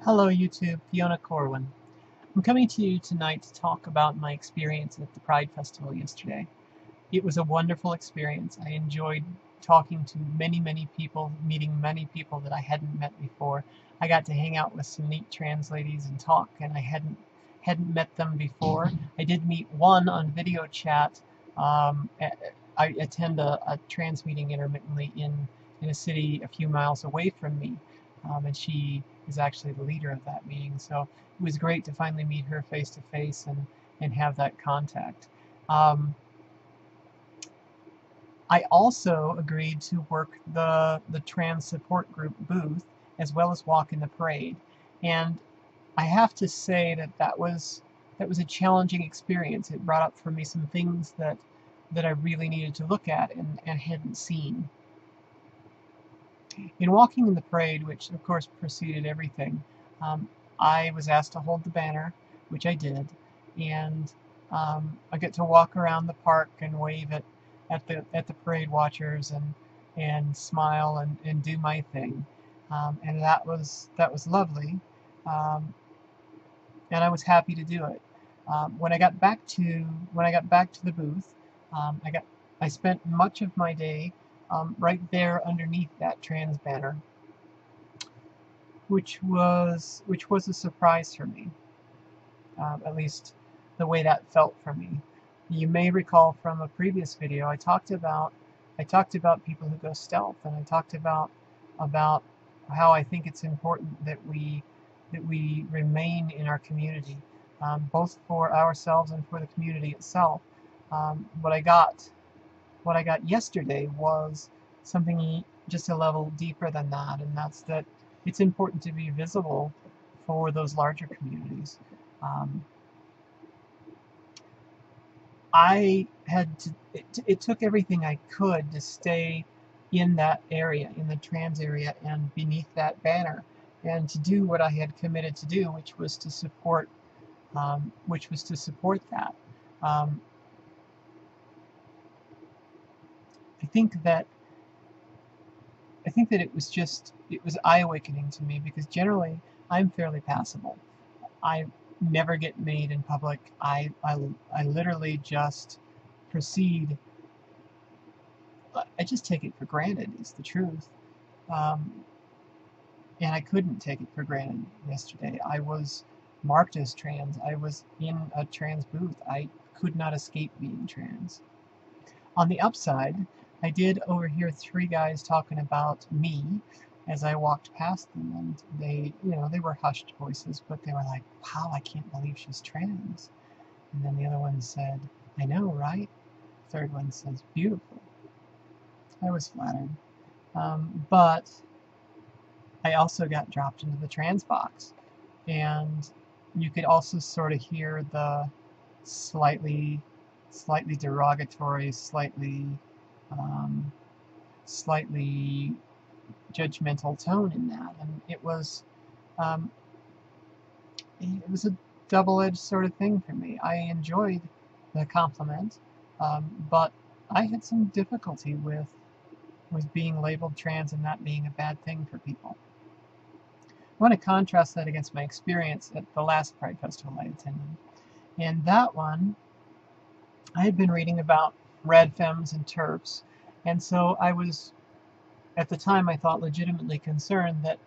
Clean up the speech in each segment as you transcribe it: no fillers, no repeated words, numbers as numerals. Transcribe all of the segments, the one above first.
Hello YouTube, Fiona Corwin. I'm coming to you tonight to talk about my experience at the Pride Festival yesterday. It was a wonderful experience. I enjoyed talking to many people, meeting many people that I hadn't met before. I got to hang out with some neat trans ladies and talk, and I hadn't met them before. I did meet one on video chat. I attend a trans meeting intermittently in a city a few miles away from me, and she is actually the leader of that meeting. So it was great to finally meet her face to face and have that contact. I also agreed to work the trans support group booth as well as walk in the parade, and I have to say that was a challenging experience. It brought up for me some things that I really needed to look at and hadn't seen. In walking in the parade, which of course preceded everything, I was asked to hold the banner, which I did, and I get to walk around the park and wave at the parade watchers and smile and do my thing, and that was lovely, and I was happy to do it. When I got back to the booth, I spent much of my day right there underneath that trans banner, which was a surprise for me, at least the way that felt for me. You may recall from a previous video I talked about people who go stealth, and I talked about how I think it's important that we remain in our community, both for ourselves and for the community itself. What I got yesterday was something just a level deeper than that, and that's that it's important to be visible for those larger communities. It took everything I could to stay in that area, in the trans area, and beneath that banner, and to do what I had committed to do, which was to support that. I think that it was eye-awakening to me, because generally I'm fairly passable. I never get made in public. I literally just proceed. I just take it for granted, is the truth. And I couldn't take it for granted yesterday. I was marked as trans. I was in a trans booth. I could not escape being trans. On the upside, I did overhear three guys talking about me as I walked past them, and they were hushed voices, but they were like, "Wow, I can't believe she's trans." And then the other one said, "I know, right?" The third one says, "Beautiful." I was flattered. But I also got dropped into the trans box, and you could also sort of hear the slightly derogatory, slightly judgmental tone in that, and it was a double-edged sort of thing for me. I enjoyed the compliment, but I had some difficulty with being labeled trans and that being a bad thing for people. I want to contrast that against my experience at the last Pride Festival I attended. And that one, I had been reading about rad femmes and TERFs, and so I was, at the time, I thought legitimately concerned that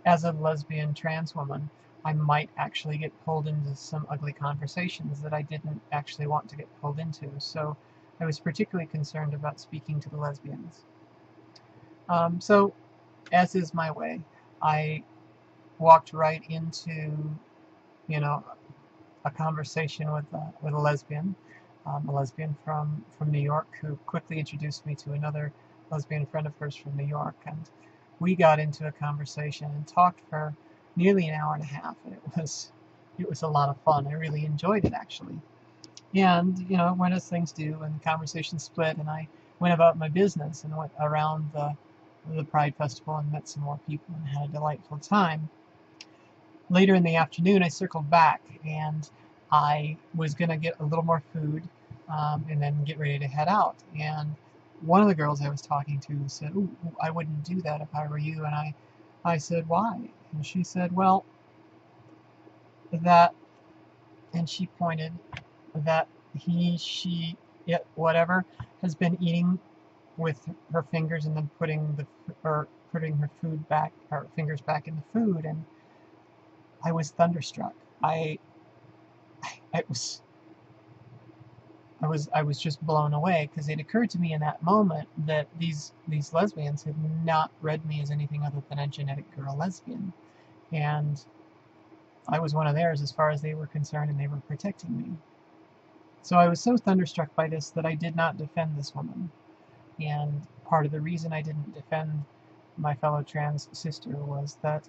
as a lesbian trans woman, I might actually get pulled into some ugly conversations that I didn't actually want to get pulled into. So I was particularly concerned about speaking to the lesbians. So, as is my way, I walked right into, a conversation with a lesbian from New York, who quickly introduced me to another lesbian friend of hers from New York, and we got into a conversation and talked for nearly an hour and a half, and it was a lot of fun. I really enjoyed it, actually. And it went as things do, and the conversation split, and I went about my business and went around the Pride Festival and met some more people and had a delightful time. Later in the afternoon, I circled back, and I was going to get a little more food and then get ready to head out. And one of the girls I was talking to said, "Ooh, I wouldn't do that if I were you." And I said, "Why?" And she said, "Well, that, and she pointed, that he, she, it, whatever, has been eating with her fingers and then putting her food back, her fingers back in the food, and I was thunderstruck. I was I was just blown away, because it occurred to me in that moment that these lesbians had not read me as anything other than a genetic girl lesbian, and I was one of theirs as far as they were concerned, and they were protecting me. So I was so thunderstruck by this that I did not defend this woman. And part of the reason I didn't defend my fellow trans sister was that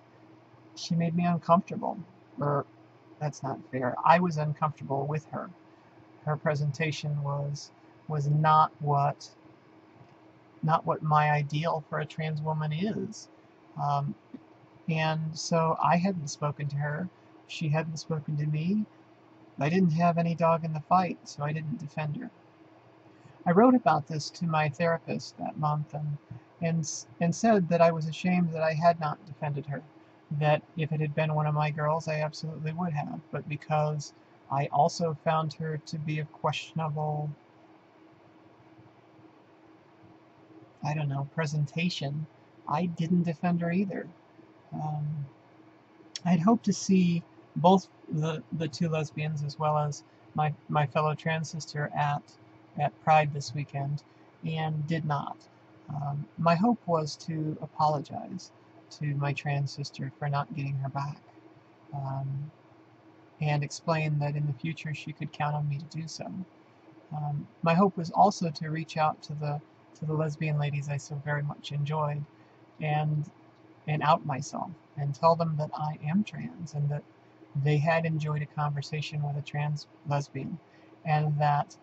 she made me uncomfortable. Or, that's not fair. I was uncomfortable with her. Her presentation was not what my ideal for a trans woman is. And so I hadn't spoken to her. She hadn't spoken to me. I didn't have any dog in the fight, so I didn't defend her. I wrote about this to my therapist that month, and said that I was ashamed that I had not defended her. That if it had been one of my girls, I absolutely would have. But because I also found her to be of questionable, I don't know, presentation, I didn't defend her either. I'd hoped to see both the two lesbians, as well as my fellow trans sister, at Pride this weekend, and did not. My hope was to apologize to my trans sister for not getting her back, and explain that in the future she could count on me to do so. My hope was also to reach out to the lesbian ladies I so very much enjoyed, and out myself and tell them that I am trans, and that they had enjoyed a conversation with a trans lesbian, and that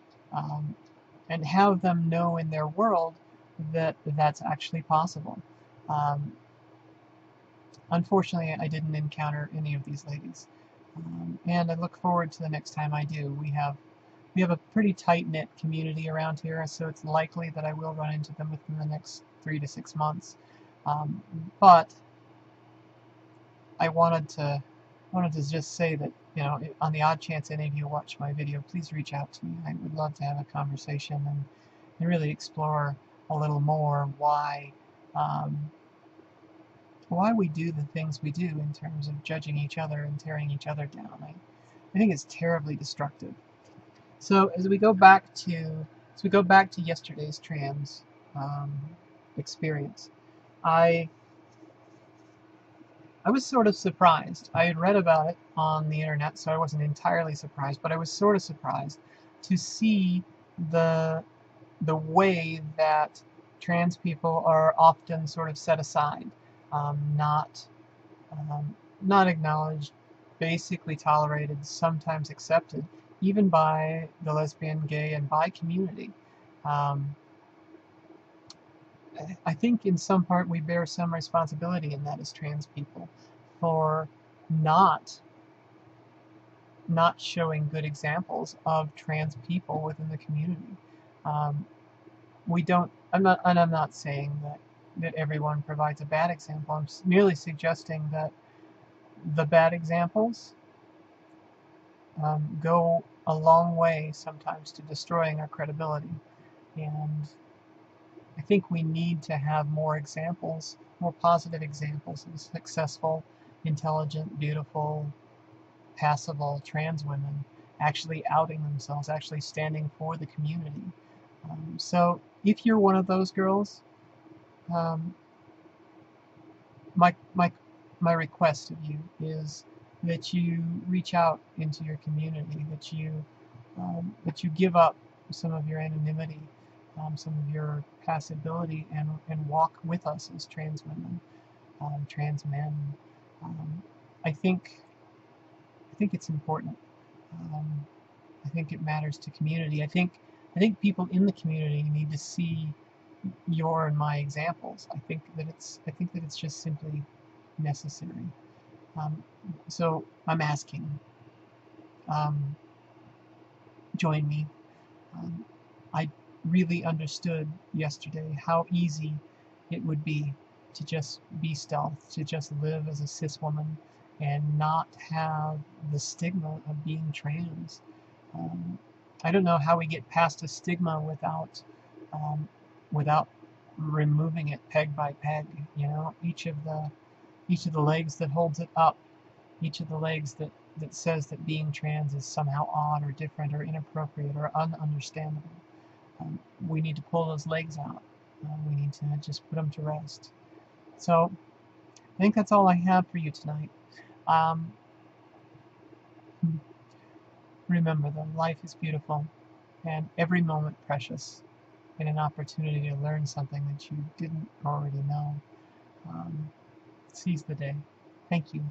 and have them know in their world that that's actually possible. Unfortunately, I didn't encounter any of these ladies, and I look forward to the next time I do. We have a pretty tight-knit community around here, so it's likely that I will run into them within the next 3 to 6 months. But I wanted to just say that, you know, on the odd chance any of you watch my video, please reach out to me. I would love to have a conversation and really explore a little more why we do the things we do in terms of judging each other and tearing each other down. I think it's terribly destructive. So as we go back to yesterday's trans experience, I was sort of surprised. I had read about it on the internet, so I wasn't entirely surprised, but I was sort of surprised to see the way that trans people are often sort of set aside, not acknowledged, basically tolerated, sometimes accepted, even by the lesbian, gay, and bi community. I think in some part we bear some responsibility in that as trans people, for not showing good examples of trans people within the community. We don't. I'm not saying that everyone provides a bad example. I'm merely suggesting that the bad examples go a long way sometimes to destroying our credibility, and I think we need to have more examples, more positive examples of successful, intelligent, beautiful, passable trans women actually outing themselves, actually standing for the community. So if you're one of those girls, my request of you is that you reach out into your community, that you give up some of your anonymity, some of your passibility, and walk with us as trans women, trans men. I think it's important. I think it matters to community. I think people in the community need to see your and my examples. I think that it's just simply necessary. So I'm asking, join me. I really understood yesterday how easy it would be to just be stealth, to just live as a cis woman, and not have the stigma of being trans. I don't know how we get past a stigma um, without removing it peg by peg. You know, each of the legs that holds it up, each of the legs that says that being trans is somehow odd or different or inappropriate or ununderstandable. We need to pull those legs out. We need to just put them to rest. So I think that's all I have for you tonight. Um, Remember, though, life is beautiful and every moment precious, and an opportunity to learn something that you didn't already know. Um, Seize the day. Thank you.